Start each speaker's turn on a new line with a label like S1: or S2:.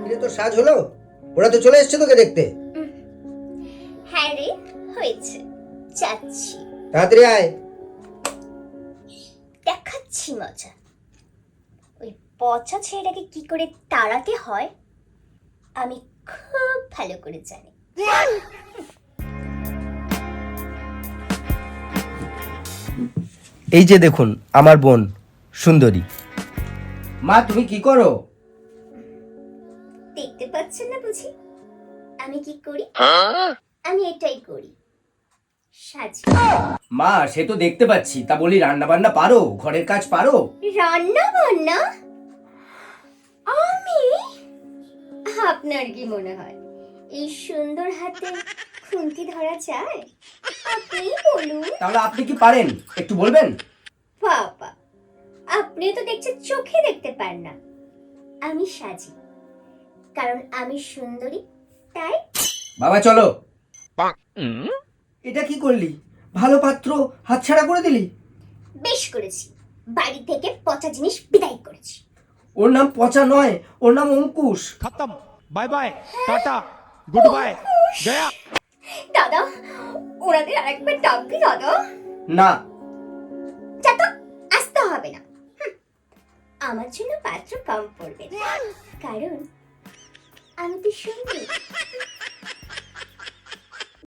S1: এটা তো সাজ হলো, ওরা তো চলে এসছে তোকে দেখতে।
S2: হ্যাঁ রে, হয়েছে, যাচ্ছি,
S1: তাড়াতাড়ি আয়।
S2: দেখাচ্ছি মজা। ওই পচা ছেলেটাকে কি করে তাড়াতে হয় আমি খুব ভালো করে জানি।
S3: এই যে দেখুন আমার বোন সুন্দরী।
S1: মা তুমি কি করো?
S2: দেখতে পাচ্ছেন না বুঝি আমি কি করি? আমি এটাই করি, সাজি।
S1: মা সে তো দেখতে পাচ্ছি, তা বলি রান্না বান্না পারো, ঘরের কাজ পারো?
S2: রান্না বান্না আমি? আপনার কি মনে হয় এই সুন্দর হাতে খুন্তি ধরা যায়? আপনি বলুন।
S1: তাহলে আপনি কি পারেন একটু বলবেন?
S2: বাবা, আপনি তো দেখছেন চোখে দেখতে পান না। আমি সাজি, কারণ আমি সুন্দরী, তাই।
S1: বাবা চলো। এটা কি করলি? ভালো পাত্র হাতছাড়া করে দিলি।
S2: বেশ করেছি, বাড়ি থেকে পচা জিনিস বিদায় করেছি।
S1: ওর নাম পচা নয়, ওর নাম অঙ্কুশ।
S4: खत्म। Bye bye, tata, goodbye, गया।
S2: দাদা, ওনাদের আরেকবার ডাকবি দাদা?
S1: না।
S2: যা তো, আসতে হবে না। আমার জন্য পাত্র কম পড়বে, কারণ আমি তো সুন্দর।